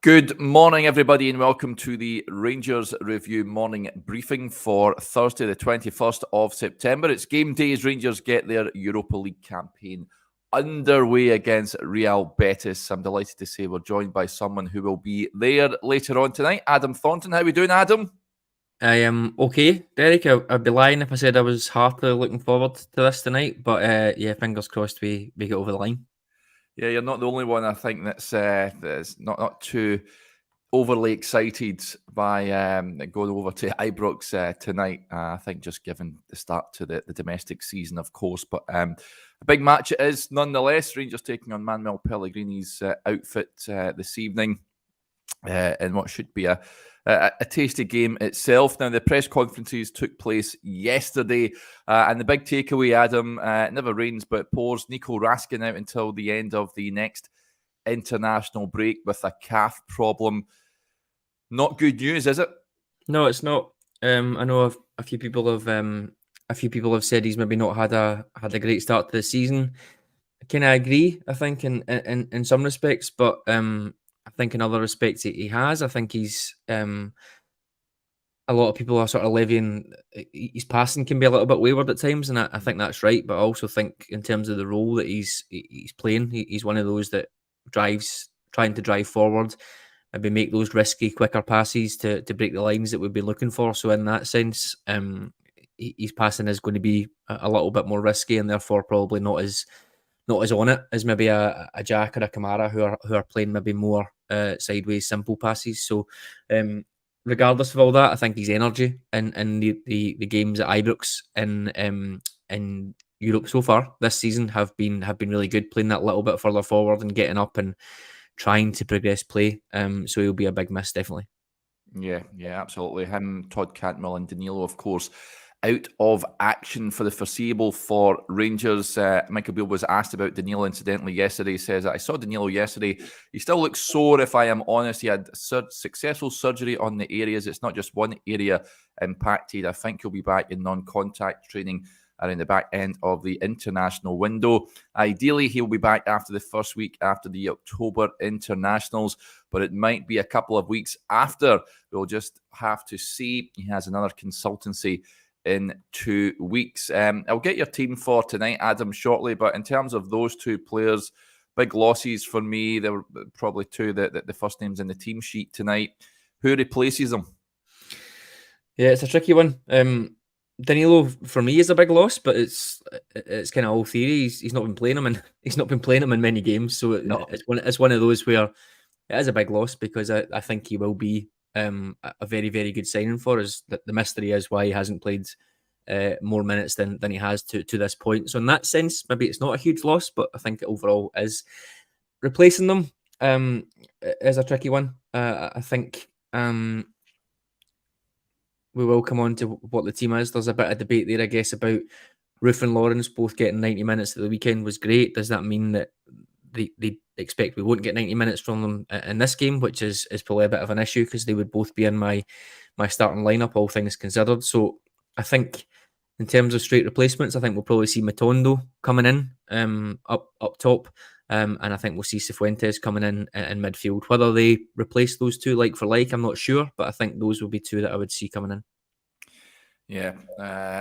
Good morning, everybody, and welcome to the Rangers Review morning briefing for Thursday, the 21st of September. It's game day as Rangers get their Europa League campaign underway against Real Betis. I'm delighted to say we're joined by someone who will be there later on tonight, Adam Thornton. How are we doing, Adam? I am okay, Derek. I'd be lying if I said I was heartily looking forward to this tonight, but yeah, fingers crossed we get over the line. Yeah, you're not the only one, I think, that's not too overly excited by going over to Ibrox tonight. I think just given the start to the domestic season, of course. But a big match it is nonetheless. Rangers taking on Manuel Pellegrini's outfit this evening in what should be a tasty game itself. Now, the press conferences took place yesterday, and the big takeaway, Adam, it never rains but it pours. Nico Raskin out until the end of the next international break with a calf problem. Not good news, is it? No, it's not. I know a few people have said he's maybe not had a great start to the season. I kind of agree. I think in some respects, but I think in other respects he has. I think he's a lot of people are sort of levying his passing can be a little bit wayward at times, and I think that's right. But I also think in terms of the role that he's playing, he's one of those that trying to drive forward, maybe make those risky, quicker passes to break the lines that we'd be looking for. So in that sense, his passing is going to be a little bit more risky, and therefore probably not as on it as maybe a Jack or a Kamara who are playing maybe more sideways, simple passes. So regardless of all that, I think his energy in the games at Ibrox in Europe so far this season have been really good, playing that little bit further forward and getting up and trying to progress play. So he'll be a big miss, definitely. Yeah, absolutely. Him, Todd Cantwell and Danilo, of course, out of action for the foreseeable for Rangers. Michael Beale was asked about Danilo incidentally yesterday. He says, I saw Danilo yesterday. He still looks sore, if I am honest. He had successful surgery on the areas. It's not just one area impacted. I think he'll be back in non-contact training around the back end of the international window. Ideally, he'll be back after the first week after the October internationals, but it might be a couple of weeks after. We'll just have to see. He has another consultancy in 2 weeks. I'll get your team for tonight, Adam, shortly, but in terms of those two players, big losses for me. There were probably two the first names in the team sheet tonight. Who replaces them? Yeah, it's a tricky one. Danilo for me is a big loss, but it's kind of all theory. He's not been playing him, and he's not been playing him in many games. So No. it's one of those where it is a big loss because I think he will be a very, very good signing for us. The mystery is why he hasn't played more minutes than he has to this point. So in that sense, maybe it's not a huge loss, but I think overall is replacing them is a tricky one. I think we will come on to what the team is. There's a bit of debate there, I guess, about Roof and Lawrence both getting 90 minutes at the weekend was great. Does that mean that they expect we won't get 90 minutes from them in this game, which is probably a bit of an issue because they would both be in my starting lineup, all things considered. So I think in terms of straight replacements, I think we'll probably see Matondo coming in up top. And I think we'll see Cifuentes coming in midfield. Whether they replace those two like for like, I'm not sure, but I think those will be two that I would see coming in. Yeah,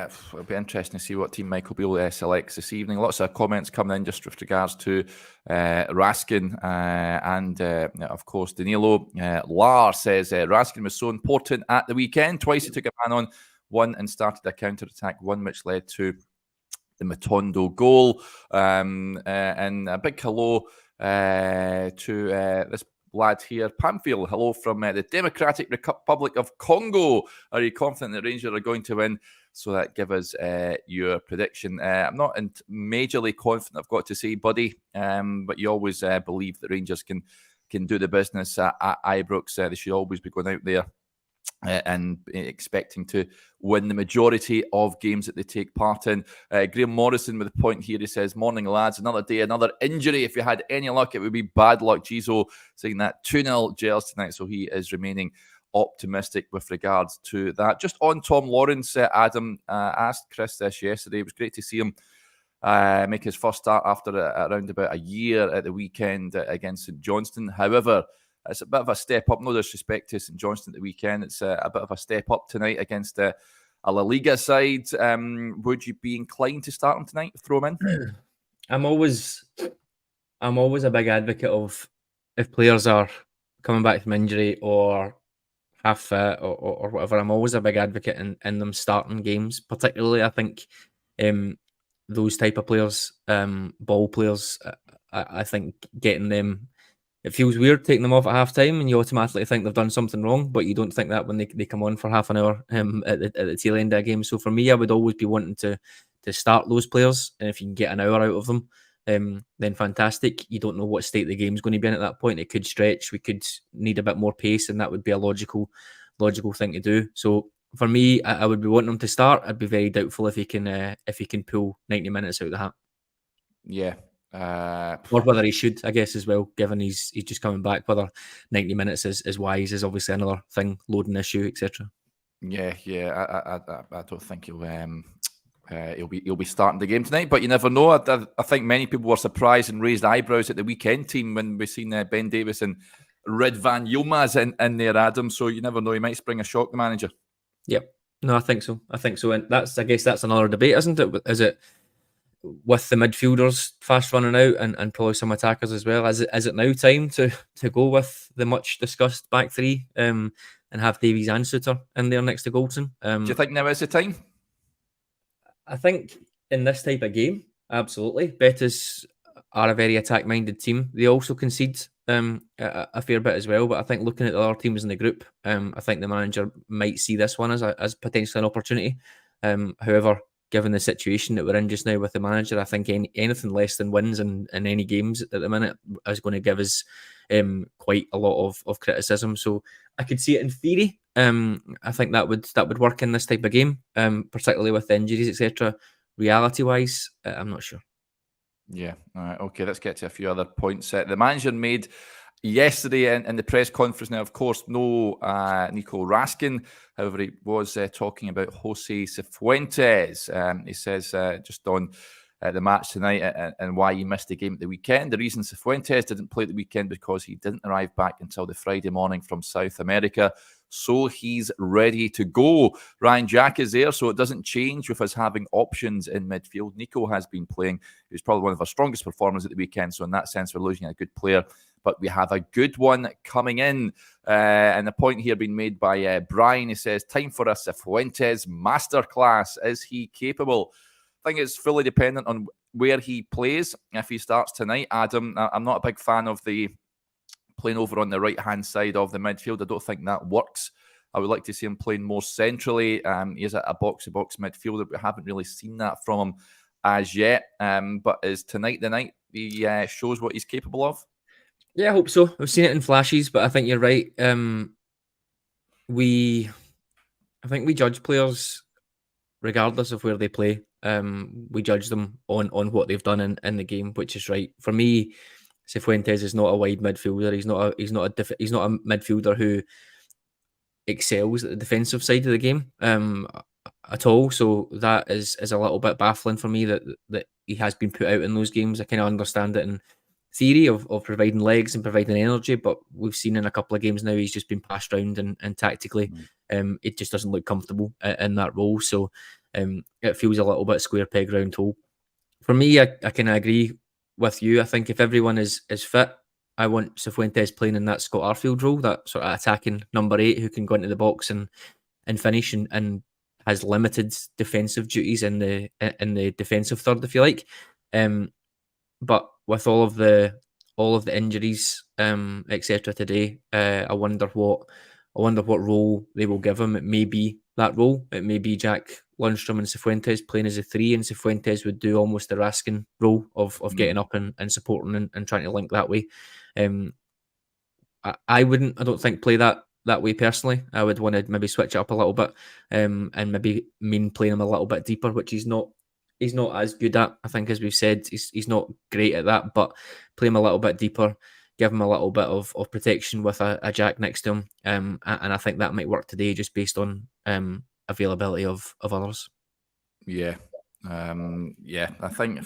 it'll be interesting to see what team Michael Beale selects this evening. Lots of comments coming in just with regards to Raskin and, of course, Danilo. Lars says Raskin was so important at the weekend. Twice he took a man on, one and started a counter-attack, one which led to the Matondo goal. And a big hello to this lad here, Pamphile. Hello from the Democratic Republic of Congo. Are you confident that Rangers are going to win? So that give us your prediction. I'm not majorly confident, I've got to say, buddy, but you always believe that Rangers can do the business at Ibrox. They should always be going out there and expecting to win the majority of games that they take part in. Graham Morrison with a point here. He says, morning lads, another day, another injury. If you had any luck, it would be bad luck. Gizo saying that 2-0 Gels tonight, so he is remaining optimistic with regards to that. Just on Tom Lawrence, Adam asked Chris this yesterday. It was great to see him make his first start after around about a year at the weekend against St Johnstone. However, it's a bit of a step up. No disrespect to St Johnstone at the weekend. It's a bit of a step up tonight against a La Liga side. Would you be inclined to start him tonight? Throw him in? I'm always a big advocate of, if players are coming back from injury or half fit or whatever, I'm always a big advocate in them starting games. Particularly, I think those type of players, ball players, I think getting them, it feels weird taking them off at half time and you automatically think they've done something wrong, but you don't think that when they come on for half an hour at the tail end of a game. So for me, I would always be wanting to start those players, and if you can get an hour out of them, then fantastic. You don't know what state the game's going to be in at that point. It could stretch. We could need a bit more pace, and that would be a logical thing to do. So for me, I would be wanting him to start. I'd be very doubtful if he can pull 90 minutes out of the hat. Yeah. Or whether he should, I guess, as well, given he's just coming back. Whether 90 minutes is wise is obviously another thing, loading issue, etc. Yeah. I don't think he'll be starting the game tonight, but you never know. I think many people were surprised and raised eyebrows at the weekend team when we seen Ben Davies and Red Van Yilmaz in there, Adam. So you never know. He might spring a shock, the manager. Yep. No, I think so. And I guess that's another debate, isn't it? Is it with the midfielders fast running out and probably some attackers as well? Is it now time to go with the much discussed back three and have Davies and Suter in there next to Goldson? Do you think now is the time? I think in this type of game, absolutely. Betis are a very attack-minded team. They also concede a fair bit as well, but I think looking at the other teams in the group, I think the manager might see this one as potentially an opportunity. However, given the situation that we're in just now with the manager, I think anything less than wins in any games at the minute is going to give us quite a lot of criticism. So I could see it in theory. I think that would work in this type of game, particularly with the injuries, etc. Reality-wise, I'm not sure. Yeah. All right. Okay. Let's get to a few other points. The manager made yesterday in the press conference. Now, of course, no Nico Raskin. However, he was talking about Jose Cifuentes. He says just on the match tonight and why he missed the game at the weekend. The reason Cifuentes didn't play at the weekend because he didn't arrive back until the Friday morning from South America. So he's ready to go. Ryan Jack is there, so it doesn't change with us having options in midfield. Nico has been playing. He was probably one of our strongest performers at the weekend. So in that sense, we're losing a good player. But we have a good one coming in. And the point here being made by Brian, he says, time for a Cifuentes masterclass. Is he capable? I think it's fully dependent on where he plays. If he starts tonight, Adam, I'm not a big fan of the playing over on the right-hand side of the midfield. I don't think that works. I would like to see him playing more centrally. He is a box-to-box midfielder, but we haven't really seen that from him as yet. But is tonight the night he shows what he's capable of? Yeah, I hope so. I've seen it in flashes, but I think you're right. I think we judge players regardless of where they play. We judge them on what they've done in the game, which is right. For me, Cifuentes is not a wide midfielder. He's not a midfielder who excels at the defensive side of the game at all. So that is a little bit baffling for me that he has been put out in those games. I kind of understand it in theory of providing legs and providing energy, but we've seen in a couple of games now he's just been passed around and tactically it just doesn't look comfortable in that role. So it feels a little bit square peg round hole. For me, I kind of agree with you. I think if everyone is fit, I want Cifuentes playing in that Scott Arfield role, that sort of attacking number 8 who can go into the box and finish and has limited defensive duties in the defensive third, if you like. But with all of the injuries, etc. today, I wonder what role they will give him. It may be that role. It may be Jack Lundstrom and Cifuentes playing as a 3, and Cifuentes would do almost the Raskin role of getting up and supporting and trying to link that way. I don't think play that way personally. I would want to maybe switch it up a little bit and maybe playing him a little bit deeper, which he's not as good at. I think, as we've said, he's not great at that, but play him a little bit deeper, give him a little bit of protection with a Jack next to him. And I think that might work today just based on availability of others. Yeah. I think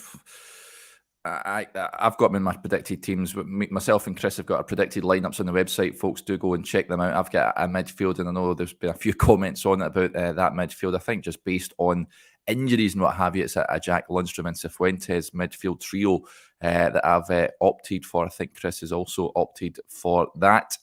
I've got them in my predicted teams. Myself and Chris have got our predicted lineups on the website. Folks, do go and check them out. I've got a midfield, and I know there's been a few comments on it about that midfield. I think just based on injuries and what have you, it's a Jack Lundstram and Cifuentes midfield trio that I've opted for. I think Chris has also opted for that.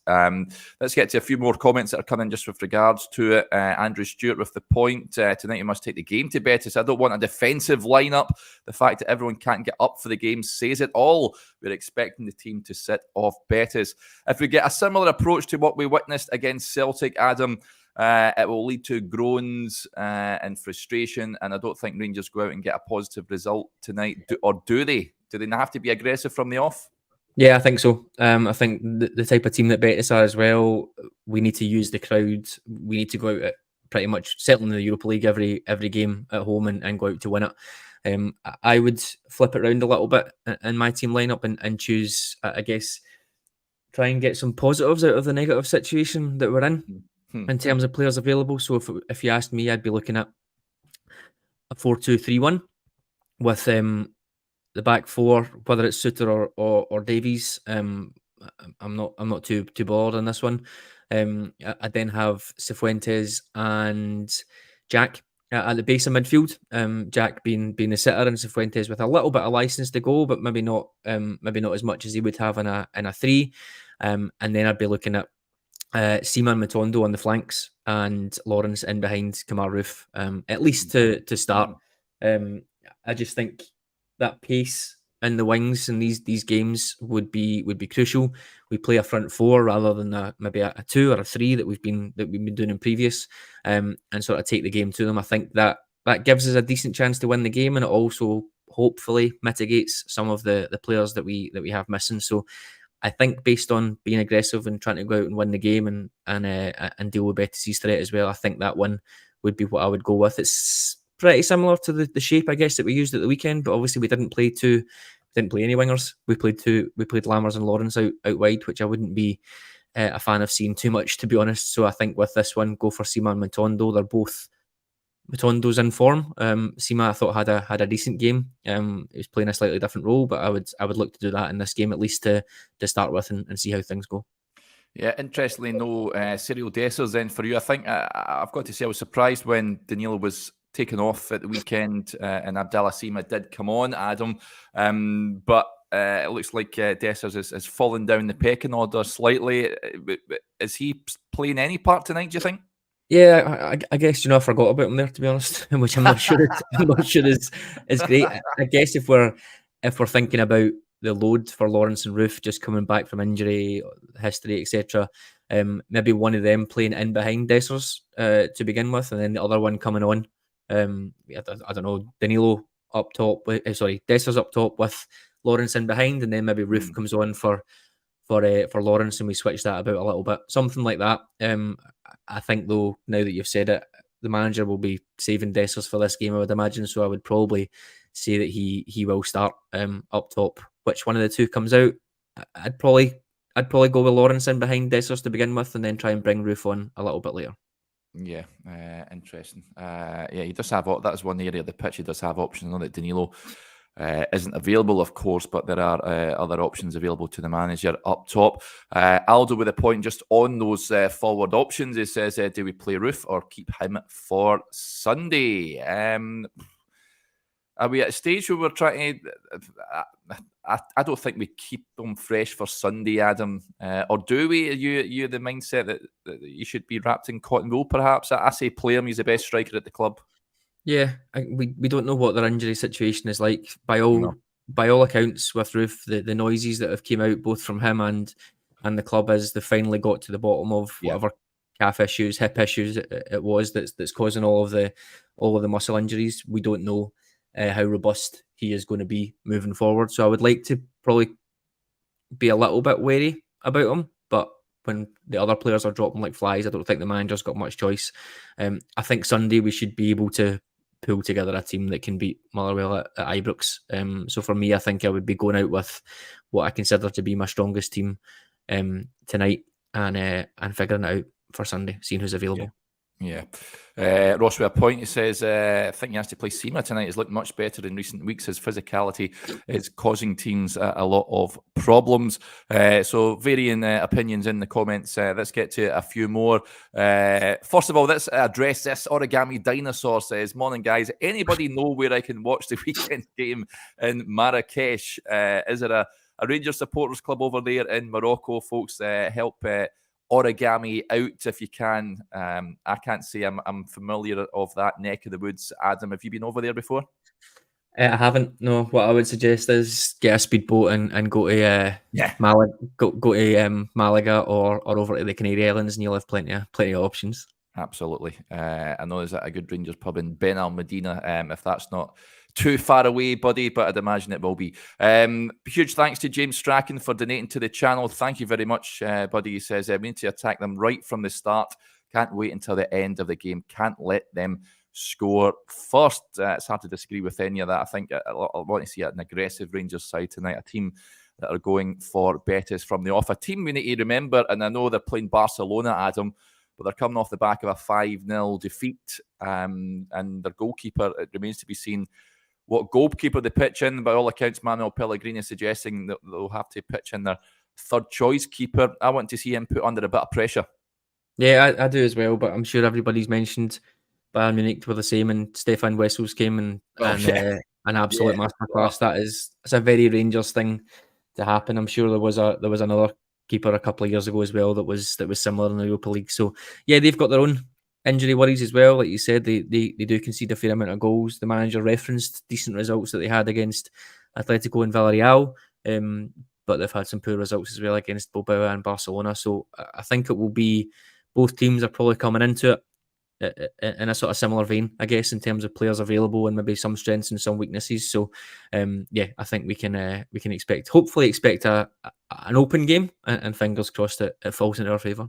Let's get to a few more comments that are coming just with regards to it. Andrew Stewart with the point, tonight you must take the game to Betis. I don't want a defensive lineup. The fact that everyone can't get up for the game says it all. We're expecting the team to sit off Betis. If we get a similar approach to what we witnessed against Celtic, Adam, it will lead to groans and frustration, and I don't think Rangers go out and get a positive result tonight. Do they? Do they not have to be aggressive from the off? Yeah, I think so. I think the type of team that Betis are as well, we need to use the crowd. We need to go out at pretty much, certainly in the Europa League, every game at home and go out to win it. I would flip it around a little bit in my team lineup and choose, I guess, try and get some positives out of the negative situation that we're in terms of players available. So if you asked me, I'd be looking at a 4-2-3-1 with the back four, whether it's Suter or Davies. I'm not too bothered on this one. I then have Cifuentes and Jack at the base of midfield. Jack being the sitter and Cifuentes with a little bit of license to go, but maybe not as much as he would have in a three. And then I'd be looking at Seaman Matondo on the flanks and Lawrence in behind Kamar Roof, at least to start. I just think that pace in the wings in these games would be crucial. We play a front four rather than maybe a two or a three that we've been doing in previous, and sort of take the game to them. I think that gives us a decent chance to win the game, and it also hopefully mitigates some of the players that we have missing. So I think based on being aggressive and trying to go out and win the game and deal with Betis' threat as well, I think that one would be what I would go with. It's pretty similar to the shape, I guess, that we used at the weekend, but obviously we didn't play any wingers. We played Lammers and Lawrence out wide, which I wouldn't be a fan of seeing too much, to be honest. So I think with this one, go for Seaman Matondo. They're both Matondo's in form. Seaman, I thought, had a decent game. He was playing a slightly different role, but I would look to do that in this game at least to start with and see how things go. Yeah, interestingly, no Cyril Dessers then for you. I think I've got to say I was surprised when Danilo was taken off at the weekend and Abdallah Sima did come on, Adam. But it looks like Dessers has fallen down the pecking order slightly. Is he playing any part tonight, do you think? Yeah, I guess, I forgot about him there, to be honest, which I'm not sure is great. I guess if we're thinking about the load for Lawrence and Roof just coming back from injury, history, etc., maybe one of them playing in behind Dessers to begin with, and then the other one coming on. I don't know, Danilo up top. Dessers up top with Lawrence in behind, and then maybe Roof comes on for Lawrence, and we switch that about a little bit, something like that. I think though, now that you've said it, the manager will be saving Dessers for this game, I would imagine. So I would probably say that he will start up top. Which one of the two comes out? I'd probably go with Lawrence in behind Dessers to begin with, and then try and bring Roof on a little bit later. Yeah, interesting. He does have that's one area of the pitch he does have options. I know that Danilo isn't available, of course, but there are other options available to the manager up top. Aldo with a point just on those forward options. He says, do we play Roof or keep him for Sunday? Are we at a stage where we're trying to... I don't think we keep them fresh for Sunday, Adam. Or do we? Are you the mindset that you should be wrapped in cotton wool, perhaps? I say play him. He's the best striker at the club. Yeah, we don't know what their injury situation is like. By all accounts, with Roof, the noises that have came out both from him and the club is they finally got to the bottom of whatever calf issues, hip issues it was that's causing all of the muscle injuries. We don't know how robust he is going to be moving forward. So I would like to probably be a little bit wary about him, but when the other players are dropping like flies, I don't think the manager's got much choice. I think Sunday we should be able to pull together a team that can beat Motherwell at Ibrox. So for me, I think I would be going out with what I consider to be my strongest team tonight and figuring it out for Sunday, seeing who's available. Yeah. Ross with a point, he says, I think he has to play Sema tonight. He's looked much better in recent weeks. His physicality is causing teams a lot of problems. So varying opinions in the comments. Let's get to a few more. First of all, let's address this. Origami Dinosaur says, morning guys, anybody know where I can watch the weekend game in Marrakesh? Is there a Rangers supporters club over there in Morocco? Folks, help Origami out if you can. I can't say I'm familiar of that neck of the woods. Adam, have you been over there before? I haven't. No. What I would suggest is get a speedboat and go to Malaga, go to Malaga or over to the Canary Islands, and you'll have plenty of options. Absolutely. I know there's a good Rangers pub in Ben Al Medina. If that's not too far away, buddy, but I'd imagine it will be. Huge thanks to James Strachan for donating to the channel. Thank you very much, buddy. He says, we need to attack them right from the start. Can't wait until the end of the game. Can't let them score first. It's hard to disagree with any of that. I think I want to see an aggressive Rangers side tonight, a team that are going for Betis from the off. A team we need to remember, and I know they're playing Barcelona, Adam, but they're coming off the back of a 5-0 defeat, and their goalkeeper, it remains to be seen what goalkeeper they pitch in. By all accounts, Manuel Pellegrini is suggesting that they'll have to pitch in their third choice keeper. I want to see him put under a bit of pressure. Yeah, I do as well, but I'm sure everybody's mentioned Bayern Munich were the same, and Stefan Wessels came and an absolute masterclass. It's a very Rangers thing to happen. I'm sure there was another keeper a couple of years ago as well that was similar in the Europa League. So yeah, they've got their own injury worries as well. Like you said, they do concede a fair amount of goals. The manager referenced decent results that they had against Atletico and Villarreal, but they've had some poor results as well against Bilbao and Barcelona. So I think it will be, both teams are probably coming into it in a sort of similar vein, I guess, in terms of players available and maybe some strengths and some weaknesses. So, I think we can hopefully expect an open game, and fingers crossed it falls into our favour.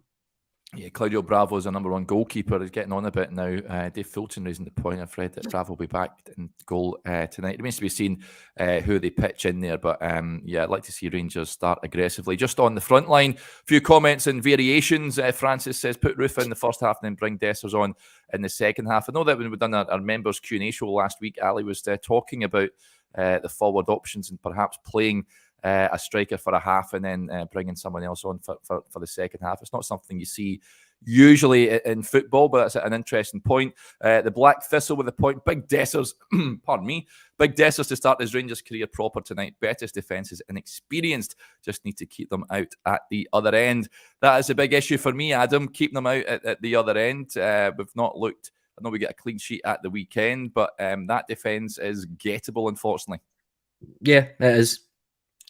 Yeah, Claudio Bravo is our number one goalkeeper. He's getting on a bit now. Dave Fulton raising the point. I've read that Bravo will be back in goal tonight. It remains to be seen who they pitch in there. But I'd like to see Rangers start aggressively. Just on the front line, a few comments and variations. Francis says, put Rufa in the first half and then bring Dessers on in the second half. I know that when we've done our members Q&A show last week, Ali was talking about the forward options and perhaps playing a striker for a half and then bringing someone else on for the second half. It's not something you see usually in football, but that's an interesting point. The Black Thistle with a point. Big Dessers, pardon me, Big Dessers to start his Rangers career proper tonight. Betis defence is inexperienced. Just need to keep them out at the other end. That is a big issue for me, Adam, keeping them out at the other end. We've not looked, I know we get a clean sheet at the weekend, but that defence is gettable, unfortunately. Yeah, it is.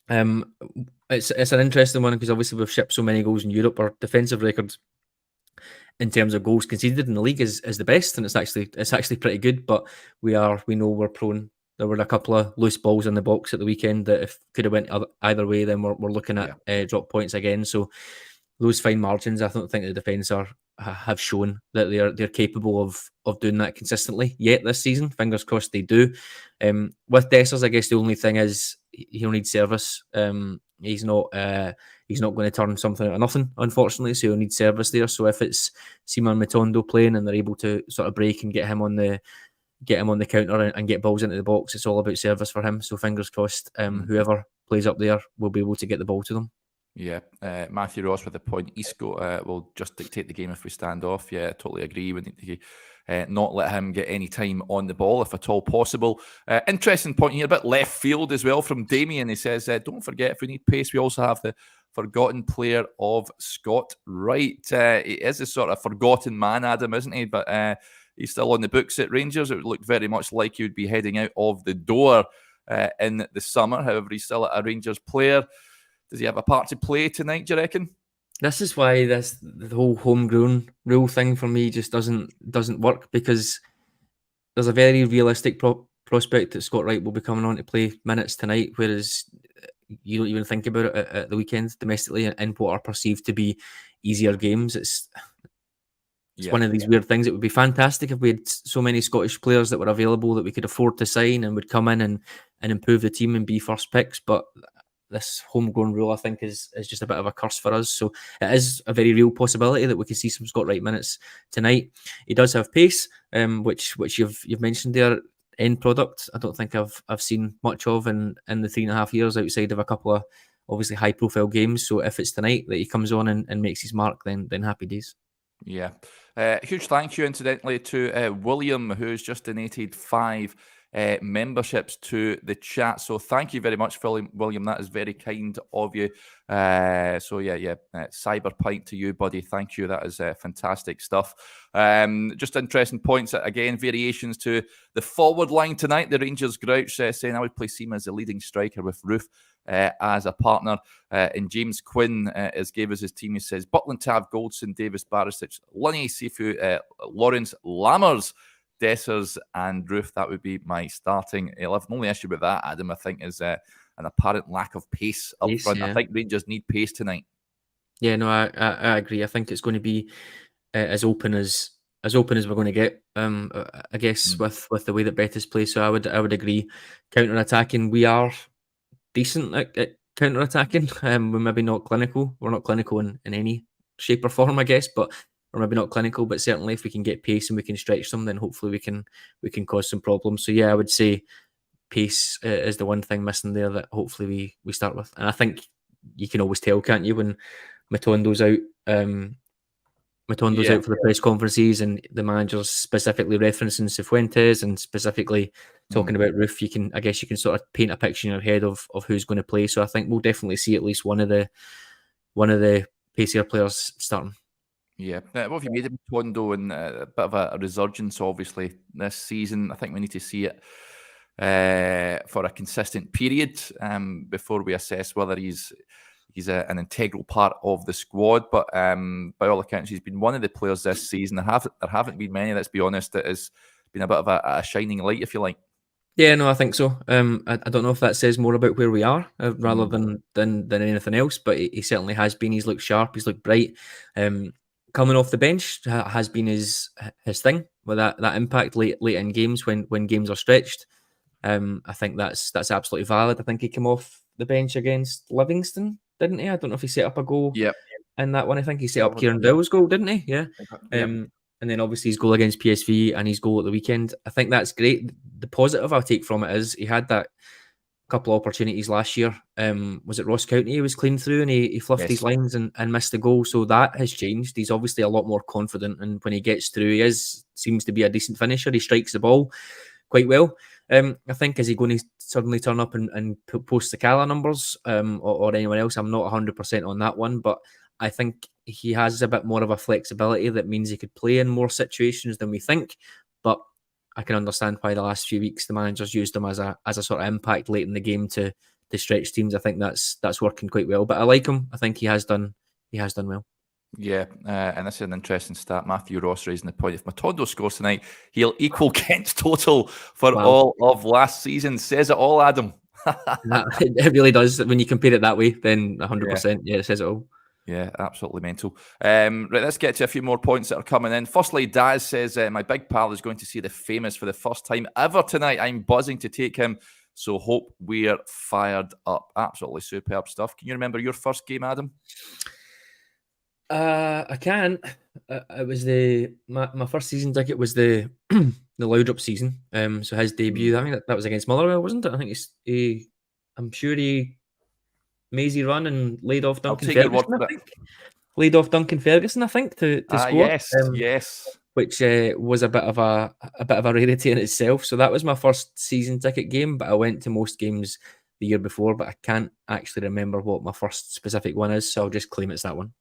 It's an interesting one because obviously we've shipped so many goals in Europe. Our defensive record in terms of goals conceded in the league is the best, and it's actually pretty good. But we know we're prone. There were a couple of loose balls in the box at the weekend that if could have went either way, then we're looking at drop points again. So those fine margins, I don't think the defence have shown that they're capable of doing that consistently yet this season. Fingers crossed they do. With Dessers, I guess the only thing is he'll need service. He's not going to turn something out of nothing, unfortunately. So he'll need service there. So if it's Simon Matondo playing and they're able to sort of break and get him on the counter and get balls into the box, it's all about service for him. So fingers crossed, whoever plays up there will be able to get the ball to them. Yeah, Matthew Ross with the point. Isco will just dictate the game if we stand off. Yeah, I totally agree. We need to not let him get any time on the ball if at all possible. Interesting point here, a bit left field as well from Damien. He says, don't forget, if we need pace, we also have the forgotten player of Scott Wright. He is a sort of forgotten man, Adam, isn't he? But he's still on the books at Rangers. It looked very much like he would be heading out of the door in the summer. However, he's still a Rangers player. Does he have a part to play tonight, do you reckon? This is why the whole homegrown rule thing for me just doesn't work, because there's a very realistic prospect that Scott Wright will be coming on to play minutes tonight, whereas you don't even think about it at the weekend domestically in what are perceived to be easier games. It's one of these weird things. It would be fantastic if we had so many Scottish players that were available that we could afford to sign and would come in and improve the team and be first picks, but this homegrown rule, I think, is just a bit of a curse for us. So it is a very real possibility that we could see some Scott Wright minutes tonight. He does have pace, which you've mentioned there. End product, I don't think I've seen much of in the 3.5 years outside of a couple of obviously high profile games. So if it's tonight that he comes on and makes his mark, then happy days. Yeah. Huge thank you, incidentally, to William, who's just donated 5 memberships to the chat. So thank you very much, William. That is very kind of you. Cyber pint to you, buddy. Thank you. That is fantastic stuff. Just interesting points. Again, variations to the forward line tonight. The Rangers Grouch saying I would play Seema as the leading striker with Roof as a partner. And James Quinn gave us his team. He says Buckland, Tav, Goldson, Davis, Barisic, Lunny, Sifu, Lawrence, Lammers, Dessers and Roof. That would be my starting 11. The only issue with that, Adam, I think, is an apparent lack of pace up front. Yeah. I think Rangers need pace tonight. Yeah, no, I agree. I think it's going to be as open as we're going to get. I guess with the way that Betis play. So I would agree. Counter attacking, we are decent at counter attacking. We're maybe not clinical. We're not clinical in any shape or form, I guess, but or maybe not clinical, but certainly if we can get pace and we can stretch them, then hopefully we can cause some problems. So yeah, I would say pace is the one thing missing there that hopefully we start with. And I think you can always tell, can't you, when Matondo's out. Matondo's out for the press conferences and the manager's specifically referencing Cifuentes and specifically talking about Roof. I guess you can sort of paint a picture in your head of who's going to play. So I think we'll definitely see at least one of the pacier players starting. Yeah, what have you made of Matondo and a bit of a resurgence, obviously, this season? I think we need to see it for a consistent period before we assess whether he's an integral part of the squad. But by all accounts, he's been one of the players this season. There haven't been many, let's be honest, that has been a bit of a shining light, if you like. Yeah, no, I think so. I don't know if that says more about where we are rather than anything else, but he certainly has been. He's looked sharp. He's looked bright. Coming off the bench has been his thing with that impact late in games when games are stretched. I think that's absolutely valid. I think he came off the bench against Livingston, didn't he? I don't know if he set up a goal in that one. I think he set up Kieran Dowell's goal, didn't he? Yeah. And then obviously his goal against PSV and his goal at the weekend. I think that's great. The positive I take from it is he had that couple of opportunities last year. Was it Ross County he was clean through and he fluffed his lines and missed the goal. So that has changed. He's obviously a lot more confident, and when he gets through, he seems to be a decent finisher. He strikes the ball quite well. I think, is he going to suddenly turn up and post the Cala numbers or anyone else? I'm not 100% on that one, but I think he has a bit more of a flexibility that means he could play in more situations than we think. But I can understand why the last few weeks the manager's used him as a sort of impact late in the game to stretch teams. I think that's working quite well. But I like him. I think he has done well. Yeah, and this is an interesting stat. Matthew Ross raising the point: if Matondo scores tonight, he'll equal Kent's total for all of last season. Says it all, Adam. It really does. When you compare it that way, then 100%. Yeah, it says it all. Yeah, absolutely mental. Right, let's get to a few more points that are coming in. Firstly, Daz says, my big pal is going to see the famous for the first time ever tonight. I'm buzzing to take him, so hope we're fired up. Absolutely superb stuff. Can you remember your first game, Adam? I can. It was my first season ticket was the Loudrup season. So his debut, I think that was against Motherwell, wasn't it? I think I'm sure he mazy run and laid off Duncan Ferguson. Laid off Duncan Ferguson, I think, to score. Yes. Which was a bit of a rarity in itself. So that was my first season ticket game, but I went to most games the year before, but I can't actually remember what my first specific one is, so I'll just claim it's that one.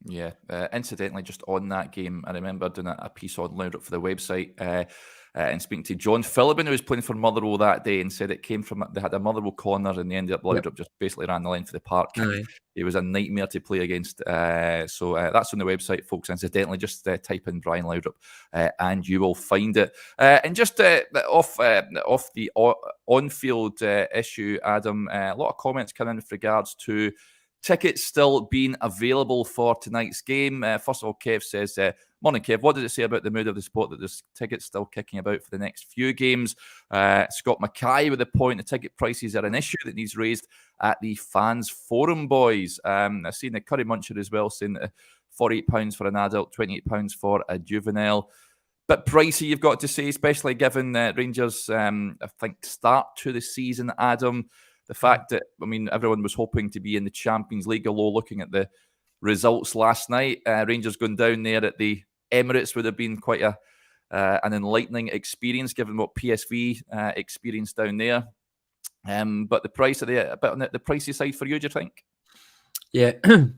Yeah. Incidentally, just on that game, I remember doing a piece on Loudrup for the website and speaking to John Philbin, who was playing for Motherwell that day, and said it came from, they had a Motherwell corner and they ended up Loudrup just basically ran the length of the park. It was a nightmare to play against. So that's on the website, folks. Incidentally, just type in Brian Loudrup and you will find it. And just off the on-field issue, Adam, a lot of comments coming in with regards to tickets still being available for tonight's game. First of all, Kev says, morning, Kev. What does it say about the mood of the sport that there's tickets still kicking about for the next few games? Scott Mackay with the point, the ticket prices are an issue that needs raised at the fans forum, boys. I've seen the Curry Muncher as well saying that £48 for an adult, £28 for a juvenile. Bit pricey, you've got to say, especially given Rangers, I think, start to the season, Adam. The fact that, I mean, everyone was hoping to be in the Champions League, although looking at the results last night, Rangers going down there at the Emirates would have been quite an enlightening experience, given what PSV experienced down there. But the price of a bit on the pricey side for you, do you think? Yeah,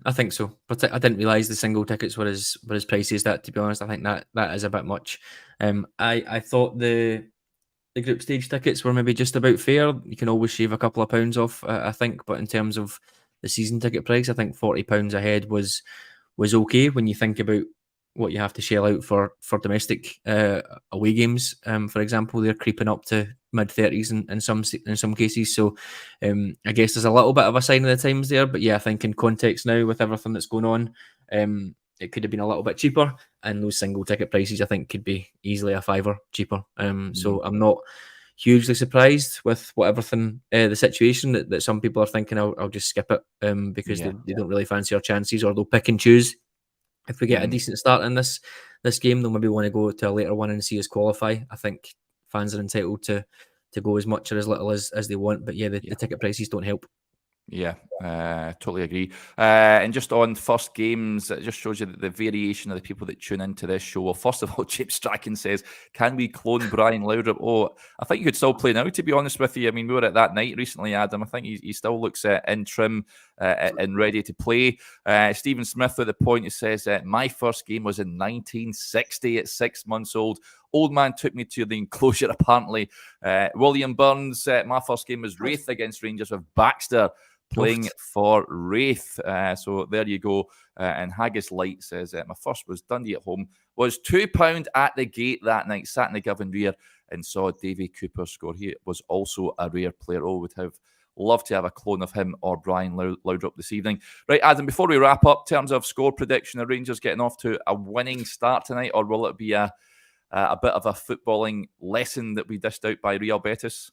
I think so. But I didn't realise the single tickets were as pricey as that, to be honest. I think that is a bit much. I thought the group stage tickets were maybe just about fair. You can always shave a couple of pounds off, I think. But in terms of the season ticket price, I think £40 a head was okay when you think about what you have to shell out for domestic away games. For example, they're creeping up to mid-30s in some cases. So I guess there's a little bit of a sign of the times there. But yeah, I think in context now with everything that's going on, it could have been a little bit cheaper. And those single ticket prices, I think, could be easily a £5 cheaper. So I'm not hugely surprised with everything, the situation that some people are thinking, I'll just skip it because they don't really fancy our chances, or they'll pick and choose. If we get a decent start in this game, they'll maybe want to go to a later one and see us qualify. I think fans are entitled to go as much or as little as they want. But the ticket prices don't help. Yeah, totally agree. And just on first games, it just shows you the variation of the people that tune into this show. Well, first of all, Chip Strachan says, can we clone Brian Laudrup? Oh, I think you could still play now, to be honest with you. I mean, we were at that night recently, Adam. I think he still looks in trim and ready to play. Stephen Smith with the point, he says, my first game was in 1960 at 6 months old. Old man took me to the enclosure, apparently. William Burns, my first game was Wraith against Rangers with Baxter playing for Wraith. So there you go. And Haggis Light says, my first was Dundee at home. Was £2 at the gate that night. Sat in the Govan rear and saw Davy Cooper score. He was also a rare player. Oh, would have loved to have a clone of him or Brian Laudrup this evening. Right, Adam, before we wrap up, in terms of score prediction, are Rangers getting off to a winning start tonight, or will it be a bit of a footballing lesson that we dished out by Real Betis?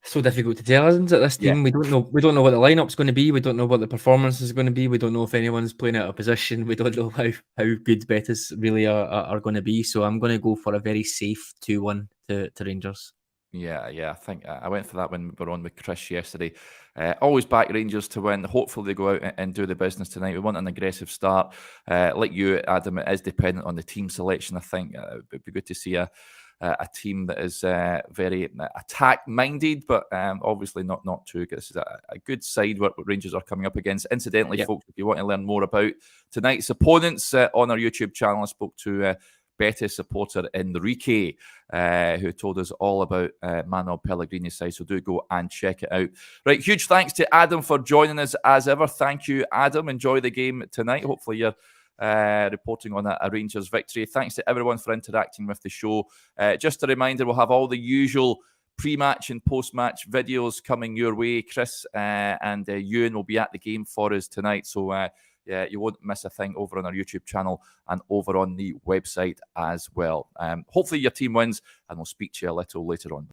So difficult to tell, isn't it? This team, we don't know what the lineup's going to be. We don't know what the performance is going to be. We don't know if anyone's playing out of position. We don't know how good Betis really are going to be. So I'm going to go for a very safe 2-1 to Rangers. Yeah, I think I went for that when we were on with Chris yesterday. Always back Rangers to win. Hopefully they go out and do the business tonight. We want an aggressive start. Like you, Adam, it is dependent on the team selection. I think it would be good to see a team that is very attack-minded, but obviously not too good. This is a good side what Rangers are coming up against. Incidentally, folks, if you want to learn more about tonight's opponents on our YouTube channel, I spoke to Betis supporter Enrique, who told us all about Manuel Pellegrini's side, so do go and check it out. Right, huge thanks to Adam for joining us as ever. Thank you, Adam. Enjoy the game tonight. Hopefully you're reporting on a Rangers victory. Thanks to everyone for interacting with the show. Just a reminder, we'll have all the usual pre-match and post-match videos coming your way. Chris and Ewan will be at the game for us tonight, so you won't miss a thing over on our YouTube channel and over on the website as well. Hopefully your team wins, and we'll speak to you a little later on.